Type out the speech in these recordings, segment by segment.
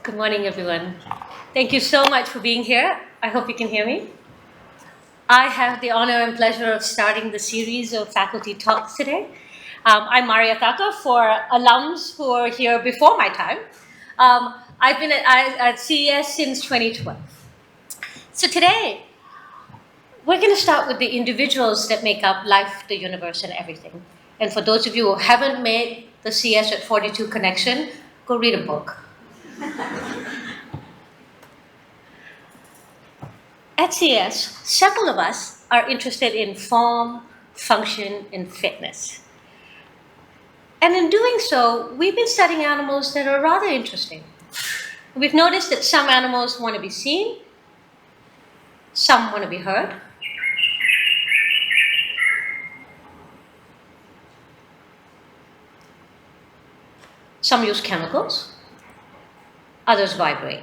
Good morning, everyone. Thank you so much for being here. I hope you can hear me. I have the honor and pleasure of starting the series of faculty talks today. I'm Maria Thaker for alums who are here before my time. I've been at CES since 2012. So today, we're going to start with the individuals that make up life, the universe, and everything. And for those of you who haven't made the CS at 42 connection, go read a book. At CS, several of us are interested in form, function, and fitness. And in doing so, we've been studying animals that are rather interesting. We've noticed that some animals want to be seen, some want to be heard, some use chemicals, others vibrate.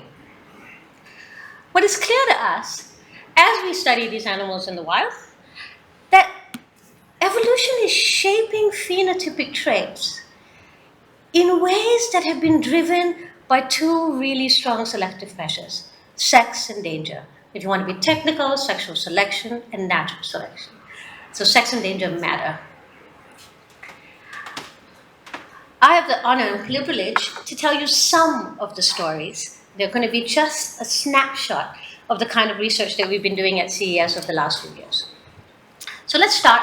What is clear to us as we study these animals in the wild, that evolution is shaping phenotypic traits in ways that have been driven by two really strong selective measures, sex and danger. If you want to be technical, sexual selection and natural selection. So sex and danger matter. I have the honor and privilege to tell you some of the stories. They're going to be just a snapshot of the kind of research that we've been doing at CES over the last few years. So let's start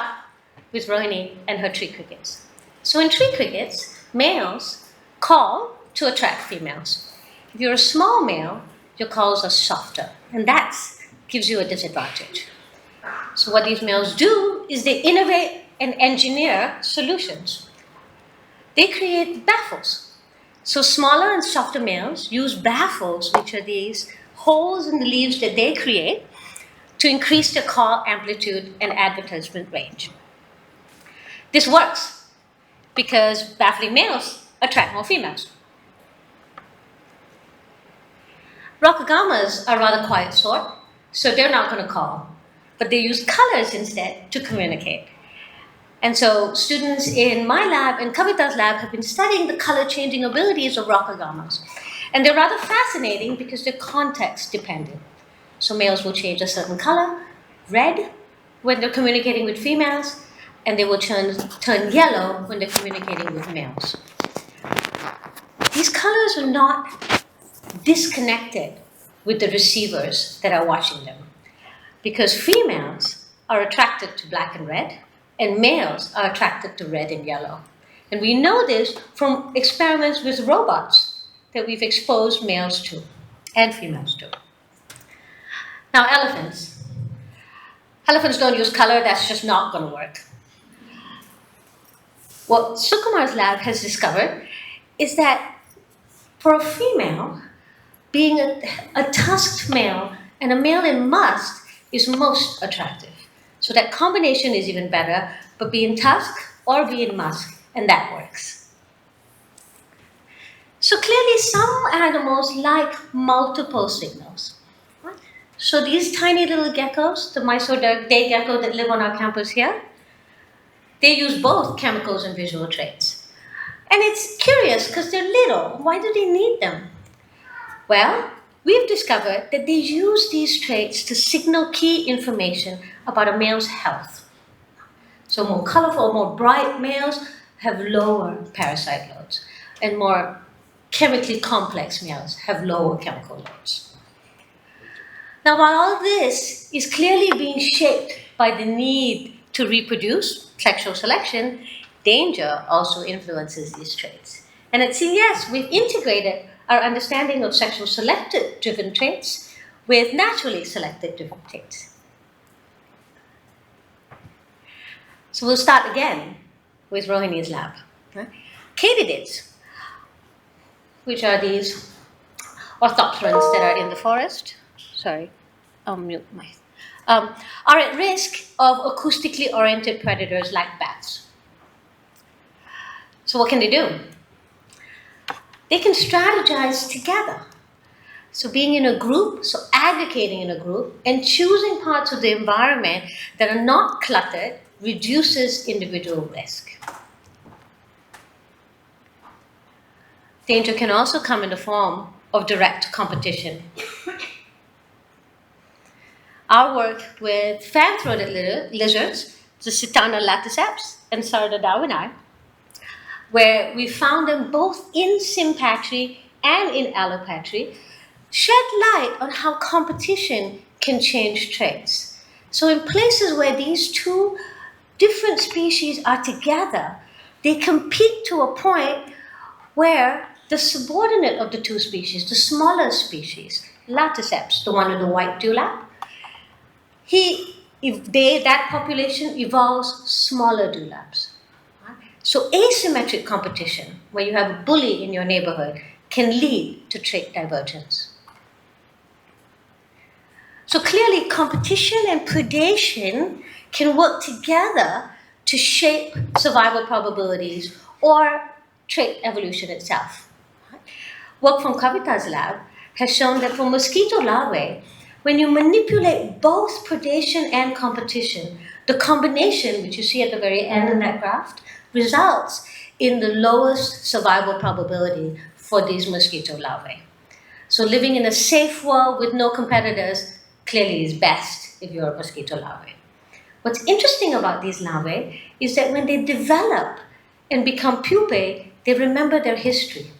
with Rohini and her tree crickets. So in tree crickets, males call to attract females. If you're a small male, your calls are softer, and that gives you a disadvantage. So what these males do is they innovate and engineer solutions. They create baffles. So smaller and softer males use baffles, which are these holes in the leaves that they create, to increase their call amplitude and advertisement range. This works because baffling males attract more females. Rokagamas are rather quiet sort, so they're not going to call, but they use colors instead to communicate. And so students in my lab and Kavita's lab have been studying the color changing abilities of rokagamas. And they're rather fascinating because they're context dependent. So males will change a certain color, red, when they're communicating with females, and they will turn yellow when they're communicating with males. These colors are not disconnected with the receivers that are watching them, because females are attracted to black and red, and males are attracted to red and yellow. And we know this from experiments with robots that we've exposed males to and females to. Now, elephants. Elephants don't use color, that's just not going to work. What Sukumar's lab has discovered is that for a female, being a tusked male and a male in musk is most attractive. So that combination is even better, but be in tusk or be in musk, and that works. So clearly some animals like multiple signals. So these tiny little geckos, the Mysore day gecko that live on our campus here, they use both chemicals and visual traits. And it's curious because they're little. Why do they need them? Well, we've discovered that they use these traits to signal key information about a male's health. So more colorful, more bright males have lower parasite loads, and more chemically complex males have lower chemical loads. Now, while all this is clearly being shaped by the need to reproduce, sexual selection, danger also influences these traits. And at CES, we've integrated our understanding of sexual selected driven traits with naturally selected driven traits. So we'll start again with Rohini's lab. Katydids, which are these orthopterans that are in the forest, I'll mute my, are at risk of acoustically oriented predators like bats. So what can they do? They can strategize together. So being in a group, so aggregating in a group, and choosing parts of the environment that are not cluttered reduces individual risk. Danger can also come in the form of direct competition. Our work with fan-throated lizards, the Sitana laticeps and Sarda darwini, where we found them both in sympatry and in allopatry, shed light on how competition can change traits. So in places where these two different species are together, they compete to a point where the subordinate of the two species, the smaller species, laticeps, the one with the white dewlap, that population evolves smaller dewlaps. So asymmetric competition, where you have a bully in your neighborhood, can lead to trait divergence. So clearly, competition and predation can work together to shape survival probabilities or trait evolution itself. Work from Kavita's lab has shown that for mosquito larvae, when you manipulate both predation and competition, the combination, which you see at the very end of that graph, results in the lowest survival probability for these mosquito larvae. So living in a safe world with no competitors clearly is best if you're a mosquito larvae. What's interesting about these larvae is that when they develop and become pupae, they remember their history.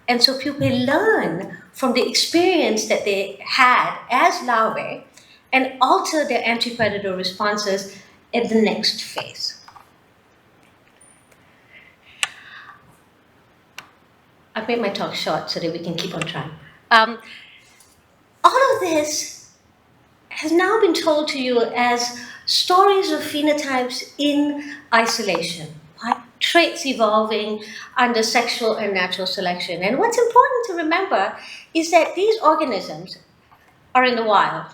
And so pupae learn from the experience that they had as larvae and alter their anti-predator responses at the next phase. I've made my talk short so that we can keep on track. All of this has now been told to you as stories of phenotypes in isolation, right? Traits evolving under sexual and natural selection. And what's important to remember is that these organisms are in the wild,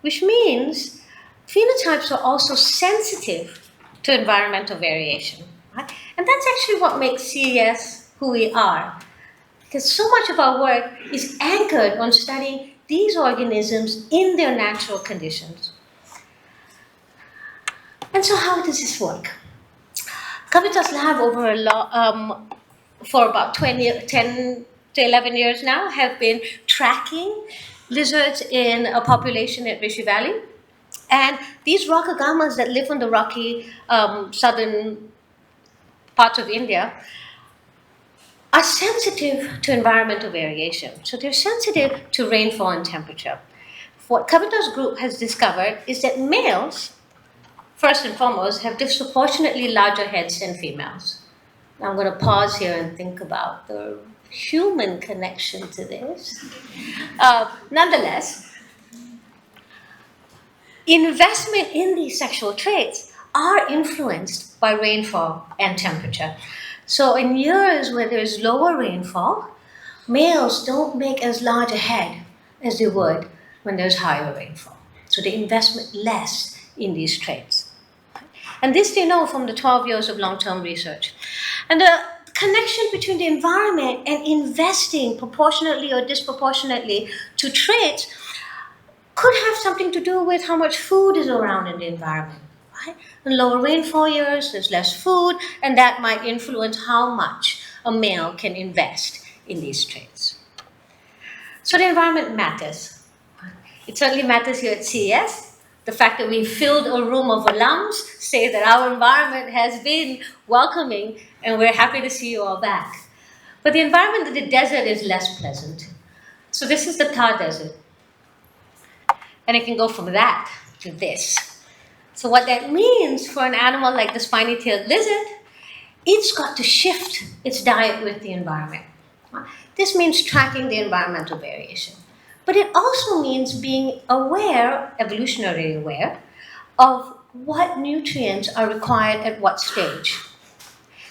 which means phenotypes are also sensitive to environmental variation, right? And that's actually what makes CES who we are, because so much of our work is anchored on studying these organisms in their natural conditions. And so how does this work? Kavita's lab for about 10 to 11 years now have been tracking lizards in a population at Rishi Valley. And these rockagamas that live on the rocky southern parts of India are sensitive to environmental variation. So they're sensitive to rainfall and temperature. What Kavita's group has discovered is that males, first and foremost, have disproportionately larger heads than females. Now I'm going to pause here and think about the human connection to this. Nonetheless, investment in these sexual traits are influenced by rainfall and temperature. So in years where there's lower rainfall, males don't make as large a head as they would when there's higher rainfall. So they invest less in these traits. And this they know from the 12 years of long-term research. And the connection between the environment and investing proportionately or disproportionately to traits could have something to do with how much food is around in the environment. Right? In lower rainfall years, there's less food, and that might influence how much a male can invest in these traits. So the environment matters. It certainly matters here at CES. The fact that we filled a room of alums say that our environment has been welcoming, and we're happy to see you all back. But the environment of the desert is less pleasant. So this is the Thar Desert. And it can go from that to this. So what that means for an animal like the spiny-tailed lizard, it's got to shift its diet with the environment. This means tracking the environmental variation. But it also means being aware, evolutionarily aware, of what nutrients are required at what stage.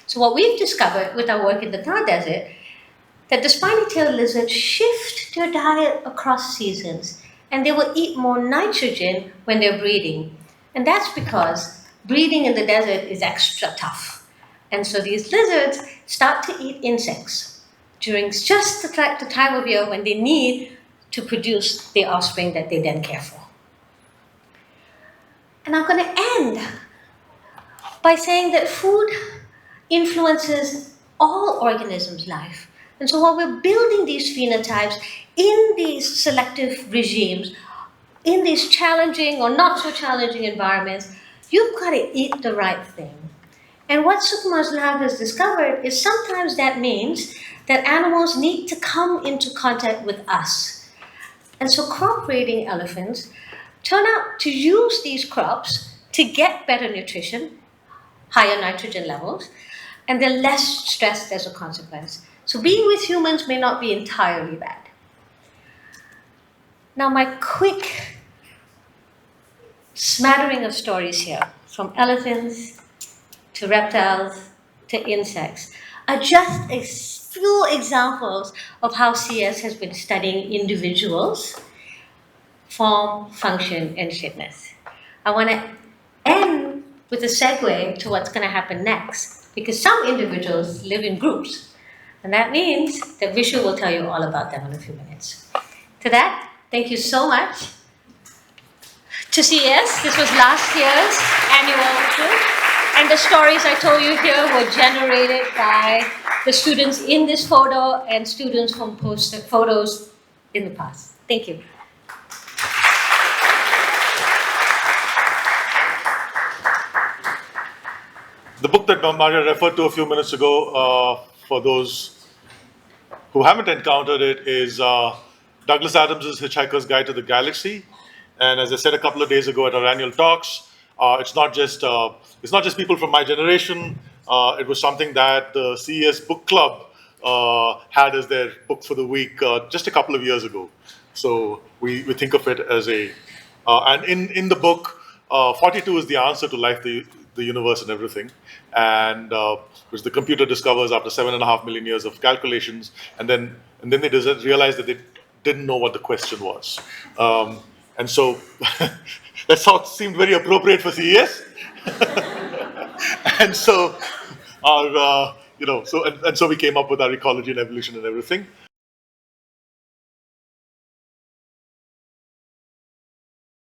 So what we've discovered with our work in the Thar Desert, that the spiny-tailed lizards shift their diet across seasons, and they will eat more nitrogen when they're breeding. And that's because breeding in the desert is extra tough. And so these lizards start to eat insects during just the time of year when they need to produce the offspring that they then care for. And I'm going to end by saying that food influences all organisms' life, And so while we're building these phenotypes in these selective regimes, in these challenging or not so challenging environments, you've got to eat the right thing. And what Sukumar's lab has discovered is sometimes that means that animals need to come into contact with us. And so crop breeding elephants turn out to use these crops to get better nutrition, higher nitrogen levels, and they're less stressed as a consequence. So being with humans may not be entirely bad. Now, my quick smattering of stories here, from elephants to reptiles to insects, are just a few examples of how CS has been studying individuals, form, function, and fitness. I want to end with a segue to what's going to happen next, because some individuals live in groups, and that means that Vishu will tell you all about them in a few minutes. To that, thank you so much to CS. This was last year's annual trip, and the stories I told you here were generated by the students in this photo and students from posted photos in the past. Thank you. The book that Maria referred to a few minutes ago, for those who haven't encountered it, is Douglas Adams' Hitchhiker's Guide to the Galaxy. And as I said a couple of days ago at our annual talks, it's not just people from my generation. It was something that the CES Book Club had as their book for the week just a couple of years ago. So we think of it as a, and in the book, 42 is the answer to life, the universe, and everything, and which the computer discovers after 7.5 million years of calculations, and then they realize that they didn't know what the question was, and so that seemed very appropriate for CES, and so our so we came up with our ecology and evolution and everything.